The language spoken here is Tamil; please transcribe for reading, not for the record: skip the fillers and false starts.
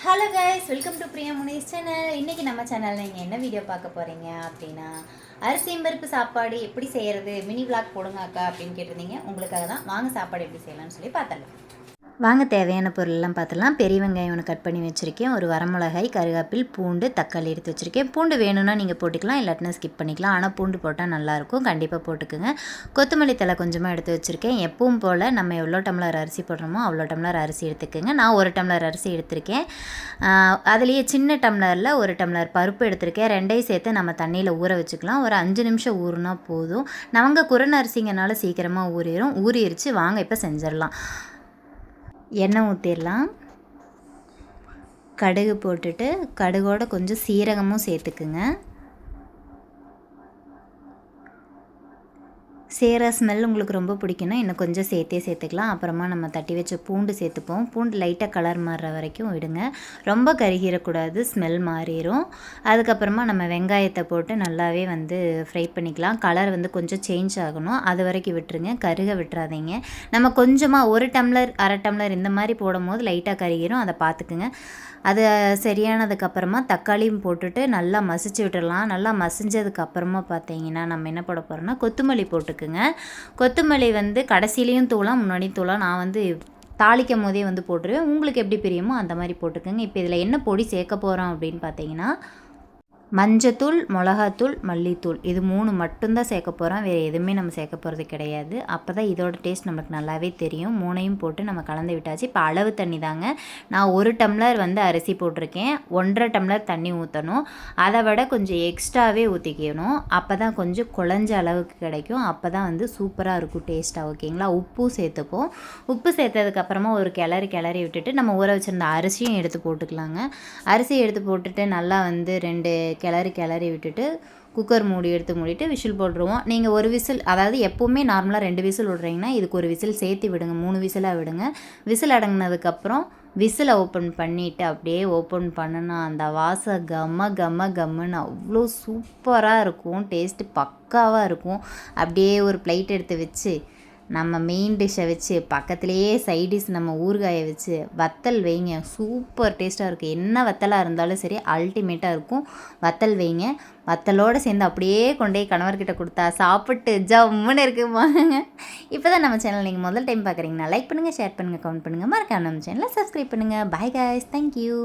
Hello guys, welcome to Priya Munis channel. இன்றைக்கி நம்ம சேனலில் நீங்கள் என்ன வீடியோ பார்க்க போகிறீங்க அப்படின்னா, அரிசி பருப்பு சாப்பாடு எப்படி செய்கிறது மினி விளாக் போடுங்க அக்கா அப்படின்னு கேட்டிருந்தீங்க. உங்களுக்காக தான். வாங்க சாப்பாடு எப்படி செய்யலாம்னு சொல்லி பார்த்துடலாம். வாங்க தேவையான பொருளெல்லாம் பார்த்துலாம். பெரிய வெங்காயம் ஒன்று கட் பண்ணி வச்சுருக்கேன். ஒரு வரமிளகாய், கருவேப்பில், பூண்டு, தக்காளி எடுத்து வச்சுருக்கேன். பூண்டு வேணும்னா நீங்கள் போட்டுக்கலாம், இல்லாட்டினா ஸ்கிப் பண்ணிக்கலாம். ஆனால் பூண்டு போட்டால் நல்லாயிருக்கும், கண்டிப்பாக போட்டுக்குங்க. கொத்தமல்லி தலை கொஞ்சமாக எடுத்து வச்சுருக்கேன். எப்பவும் போல் நம்ம எவ்வளோ டம்ளர் அரிசி போடுறோமோ அவ்வளோ டம்ளர் அரிசி எடுத்துக்கோங்க. நான் 1 டம்ளர் அரிசி எடுத்திருக்கேன். அதுலேயே சின்ன டம்ளரில் 1 டம்ளர் பருப்பு எடுத்திருக்கேன். ரெண்டையும் சேர்த்து நம்ம தண்ணியில் ஊற வச்சுக்கலாம். ஒரு 5 நிமிஷம் ஊறுனா போதும். நாங்கள் குரன் அரிசிங்கனால சீக்கிரமாக ஊறிடுச்சு. வாங்க இப்போ செஞ்சிடலாம். எண்ணெய் ஊற்றிடலாம். கடுகு போட்டுட்டு கடுகோட கொஞ்சம் சீரகமும் சேர்த்துக்குங்க. சீரக ஸ்மெல் உங்களுக்கு ரொம்ப பிடிக்குன்னா இன்னும் கொஞ்சம் சேர்த்துக்கலாம். அப்புறமா நம்ம தட்டி வச்ச பூண்டு சேர்த்துப்போம். பூண்டு லைட்டாக கலர் மாறுற வரைக்கும் விடுங்க. ரொம்ப கருகிடக்கூடாது, ஸ்மெல் மாறிடும். அதுக்கப்புறமா நம்ம வெங்காயத்தை போட்டு நல்லாவே ஃப்ரை பண்ணிக்கலாம். கலர் கொஞ்சம் சேஞ்ச் ஆகணும், அது வரைக்கும் விட்டுருங்க, கருக விட்டுறாதீங்க. நம்ம கொஞ்சமாக 1 டம்ளர் 1/2 டம்ளர் இந்த மாதிரி போடும் போது லைட்டாக கருகிரும், அதை பார்த்துக்குங்க. அது சரியானதுக்கப்புறமா தக்காளியும் போட்டுட்டு நல்லா மசிச்சு விட்டுடலாம். நல்லா மசிஞ்சதுக்கப்புறமா பார்த்தீங்கன்னா நம்ம என்ன போட போகிறோம்னா கொத்தமல்லி போட்டுக்குங்க. கொத்தமல்லி கடைசிலையும் தூளாம் முன்னாடியும் தூளாம். நான் தாளிக்கும் போதே போட்டுருவேன். உங்களுக்கு எப்படி பிரியுமோ அந்த மாதிரி போட்டுக்கோங்க. இப்போ இதில் என்ன பொடி சேர்க்க போகிறோம் அப்படின்னு பார்த்தீங்கன்னா, மஞ்சத்தூள், மிளகாத்தூள், மல்லித்தூள், இது 3 மட்டும்தான் சேர்க்க போகிறோம். வேறு எதுவுமே நம்ம சேர்க்க போகிறது கிடையாது. அப்போ தான் இதோட டேஸ்ட் நமக்கு நல்லாவே தெரியும். 3ஐயும் போட்டு நம்ம கலந்து விட்டாச்சு. இப்போ அளவு தண்ணி தாங்க. நான் 1 டம்ளர் அரிசி போட்டிருக்கேன். 1.5 டம்ளர் தண்ணி ஊற்றணும். அதை விட கொஞ்சம் எக்ஸ்ட்ராவே ஊற்றிக்கணும். அப்போ தான் கொஞ்சம் குழஞ்ச அளவுக்கு கிடைக்கும். அப்போ தான் சூப்பராக இருக்கும் டேஸ்ட்டாக. ஓகேங்களா? உப்பும் சேர்த்துப்போம். உப்பு சேர்த்ததுக்கப்புறமா ஒரு கிளறி விட்டுட்டு நம்ம ஊற வச்சுருந்த அரிசியும் எடுத்து போட்டுக்கலாங்க. அரிசி எடுத்து போட்டுட்டு நல்லா 2 கிளறி விட்டுட்டு குக்கர் எடுத்து மூடிட்டு விசில் போட்டுருவோம். நீங்கள் ஒரு விசில், அதாவது எப்போவுமே நார்மலாக 2 விசில் விட்றீங்கன்னா இதுக்கு ஒரு விசில் சேர்த்து விடுங்க. 3 விசிலாக விடுங்க. விசில் அடங்கினதுக்கப்புறம் விசிலை ஓப்பன் பண்ணிவிட்டு அப்படியே ஓப்பன் பண்ணுனா அந்த வாசம் கம்முன்னு அவ்வளோ சூப்பராக இருக்கும். டேஸ்ட்டு பக்காவாக இருக்கும். அப்படியே ஒரு பிளேட் எடுத்து வச்சு நம்ம மெயின் டிஷ்ஷை வச்சு பக்கத்துலேயே சைடிஷ் நம்ம ஊறுகாயை வச்சு வத்தல் வைங்க. சூப்பர் டேஸ்ட்டாக இருக்கும். என்ன வத்தலாக இருந்தாலும் சரி, அல்டிமேட்டாக இருக்கும். வத்தல் வைங்க. வத்தலோடு சேர்ந்து அப்படியே கொண்டே கணவர்கிட்ட கொடுத்தா சாப்பிட்டு ஜம்முன்னு இருக்குமாங்க. இப்போ தான் நம்ம சேனல் நீங்கள் முதல் டைம் பார்க்குறீங்கன்னா லைக் பண்ணுங்கள், ஷேர் பண்ணுங்கள், கமெண்ட் பண்ணுங்கள். மறக்காம நம்ம சேனலை சப்ஸ்கிரைப் பண்ணுங்கள். Bye guys, thank you.